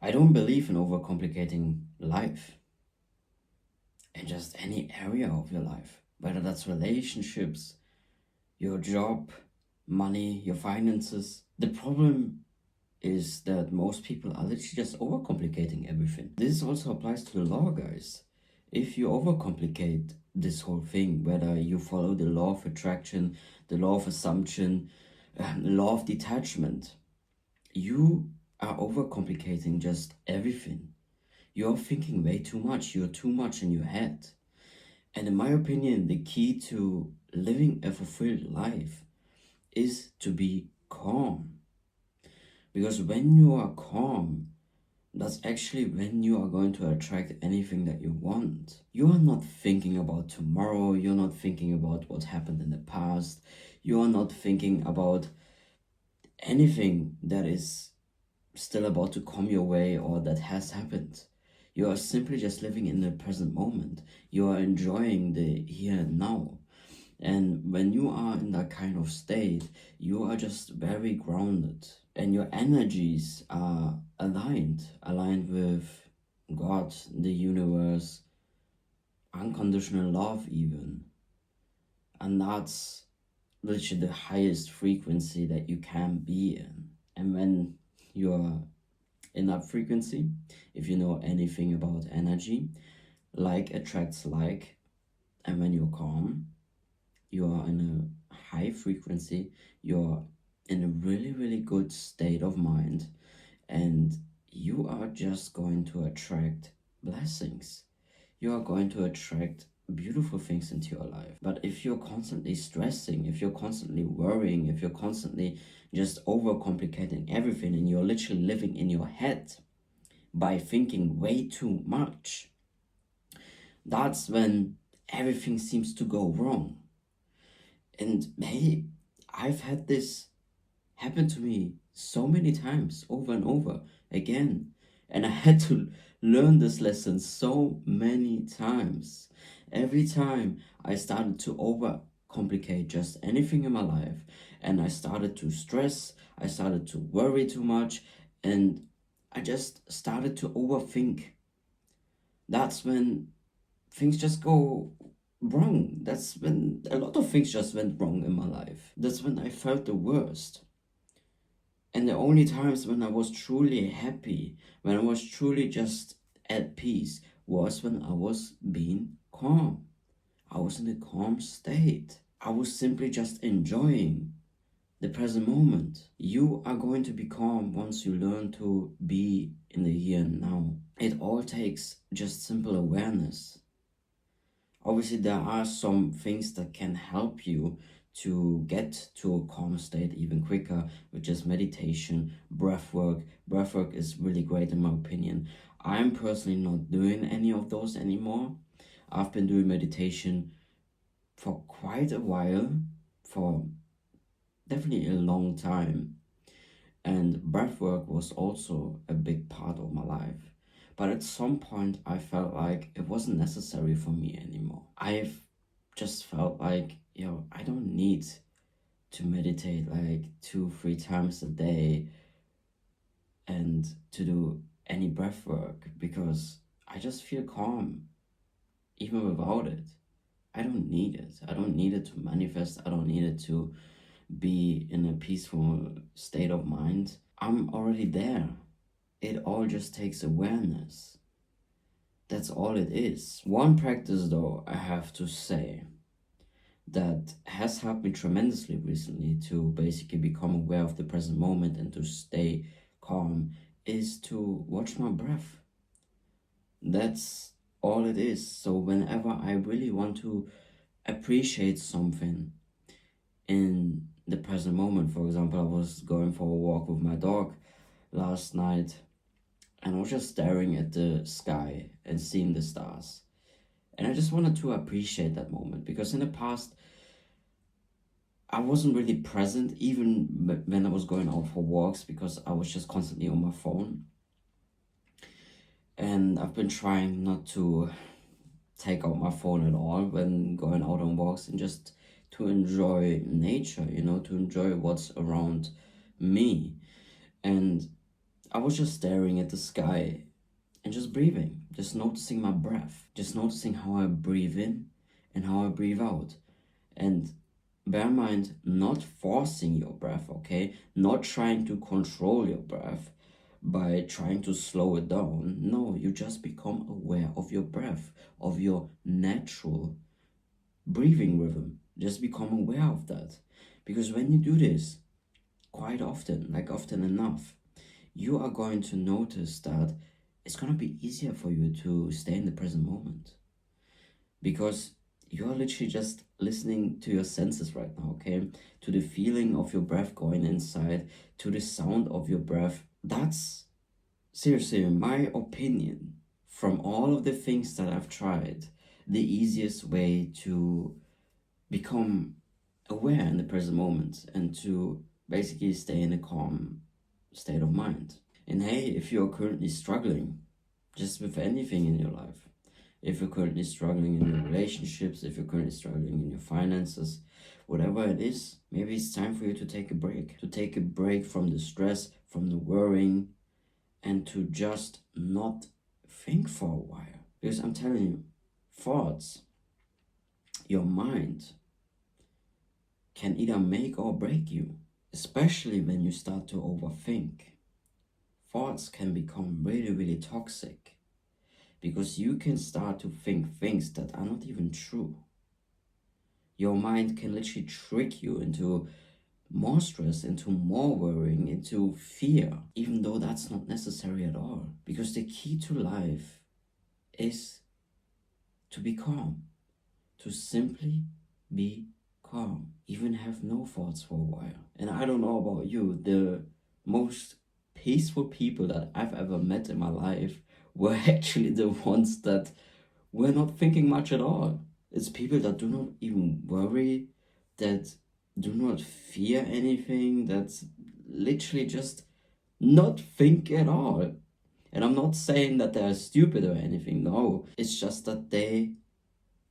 I don't believe in overcomplicating life in just any area of your life, whether that's relationships, your job, money, your finances. The problem is that most people are literally just overcomplicating everything. This also applies to the law, guys. If you overcomplicate this whole thing, whether you follow the law of attraction, the law of assumption, the law of detachment, you are overcomplicating just everything. You're thinking way too much. You're too much in your head. And in my opinion, the key to living a fulfilled life is to be calm. Because when you are calm, that's actually when you are going to attract anything that you want. You are not thinking about tomorrow. You're not thinking about what happened in the past. You are not thinking about anything that is still about to come your way or that has happened. You are simply just living in the present moment. You are enjoying the here and now. And when you are in that kind of state, you are just very grounded and your energies are aligned with God, the universe, unconditional love, even. And that's literally the highest frequency that you can be in. And when you're in that frequency, if you know anything about energy, like attracts like, and when you're calm, you are in a high frequency, you're in a really, really good state of mind, and you are just going to attract blessings. You are going to attract beautiful things into your life. But if you're constantly stressing, if you're constantly worrying, if you're constantly just overcomplicating everything and you're literally living in your head by thinking way too much, that's when everything seems to go wrong. And hey, I've had this happen to me so many times, over and over again. And I had to learn this lesson so many times. Every time I started to overcomplicate just anything in my life, and I started to stress, I started to worry too much, and I just started to overthink. That's when things just go wrong. That's when a lot of things just went wrong in my life. That's when I felt the worst. And the only times when I was truly happy, when I was truly just at peace, was when I was being calm. I was in a calm state. I was simply just enjoying the present moment. You are going to be calm once you learn to be in the here and now. It all takes just simple awareness. Obviously, there are some things that can help you to get to a calm state even quicker, which is meditation, breath work. Breath work is really great in my opinion. I'm personally not doing any of those anymore. I've been doing meditation for quite a while, for definitely a long time. And breath work was also a big part of my life. But at some point, I felt like it wasn't necessary for me anymore. I've just felt like, I don't need to meditate like 2-3 times a day and to do any breath work because I just feel calm even without it. I don't need it. I don't need it to manifest. I don't need it to be in a peaceful state of mind. I'm already there. It all just takes awareness. That's all it is. One practice, though, I have to say, that has helped me tremendously recently to basically become aware of the present moment and to stay calm is to watch my breath. That's all it is. So whenever I really want to appreciate something in the present moment, for example, I was going for a walk with my dog last night and I was just staring at the sky and seeing the stars. And I just wanted to appreciate that moment because in the past, I wasn't really present even when I was going out for walks because I was just constantly on my phone. And I've been trying not to take out my phone at all when going out on walks and just to enjoy nature, to enjoy what's around me. And I was just staring at the sky and just breathing, just noticing my breath, just noticing how I breathe in and how I breathe out. And bear in mind, not forcing your breath, okay? Not trying to control your breath by trying to slow it down. No, you just become aware of your breath, of your natural breathing rhythm. Just become aware of that. Because when you do this quite often, like often enough, you are going to notice that it's going to be easier for you to stay in the present moment. Because you're literally just listening to your senses right now, okay? To the feeling of your breath going inside, to the sound of your breath. That's seriously, in my opinion, from all of the things that I've tried, the easiest way to become aware in the present moment and to basically stay in a calm state of mind. And hey, if you're currently struggling just with anything in your life, if you're currently struggling in your relationships, if you're currently struggling in your finances, whatever it is, maybe it's time for you to take a break from the stress, from the worrying, and to just not think for a while. Because I'm telling you, thoughts, your mind, can either make or break you, especially when you start to overthink. Thoughts can become really, really toxic because you can start to think things that are not even true. Your mind can literally trick you into more stress, into more worrying, into fear, even though that's not necessary at all. Because the key to life is to be calm, to simply be calm, even have no thoughts for a while. And I don't know about you, the most peaceful people that I've ever met in my life were actually the ones that were not thinking much at all. It's people that do not even worry, that do not fear anything, that literally just not think at all. And I'm not saying that they're stupid or anything, no. It's just that they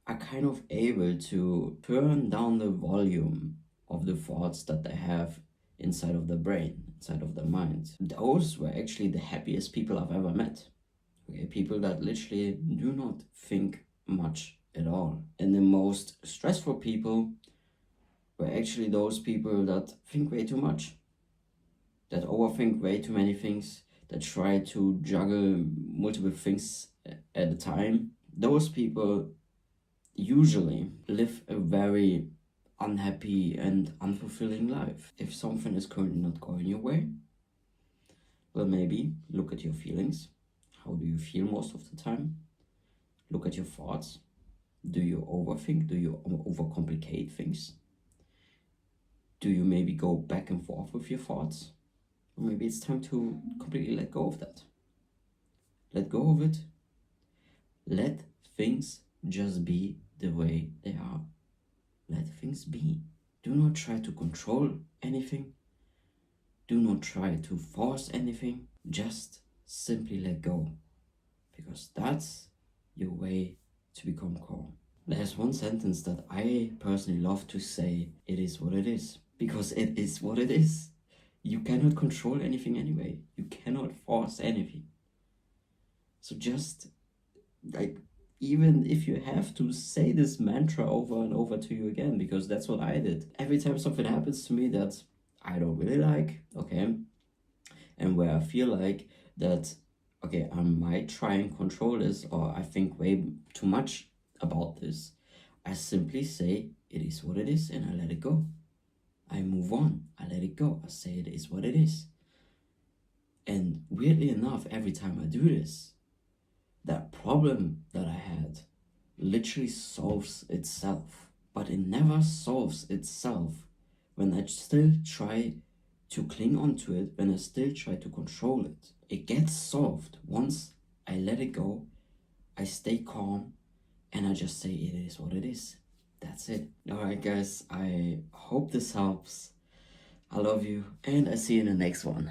are kind of able to turn down the volume of the thoughts that they have inside of their brain, inside of their mind. Those were actually the happiest people I've ever met. Okay, people that literally do not think much at all. And the most stressful people were actually those people that think way too much, that overthink way too many things, that try to juggle multiple things at a time. Those people usually live a very unhappy and unfulfilling life. If something is currently not going your way, well, maybe look at your feelings. How do you feel most of the time? Look at your thoughts. Do you overthink? Do you overcomplicate things? Do you maybe go back and forth with your thoughts? Or maybe it's time to completely let go of that. Let go of it. Let things just be the way they are. Let things be. Do not try to control anything. Do not try to force anything. Just simply let go. Because that's your way to become calm. There's one sentence that I personally love to say: it is what it is. Because it is what it is. You cannot control anything anyway. You cannot force anything. So just, like, even if you have to say this mantra over and over to you again, because that's what I did. Every time something happens to me that I don't really like, okay, and where I feel like that, okay, I might try and control this, or I think way too much about this, I simply say it is what it is and I let it go. I move on, I let it go, I say it is what it is. And weirdly enough, every time I do this, that problem that I had literally solves itself. But it never solves itself when I still try to cling onto it, when I still try to control it. It gets solved once I let it go, I stay calm, and I just say it is what it is. That's it. Alright guys, I hope this helps. I love you, and I see you in the next one.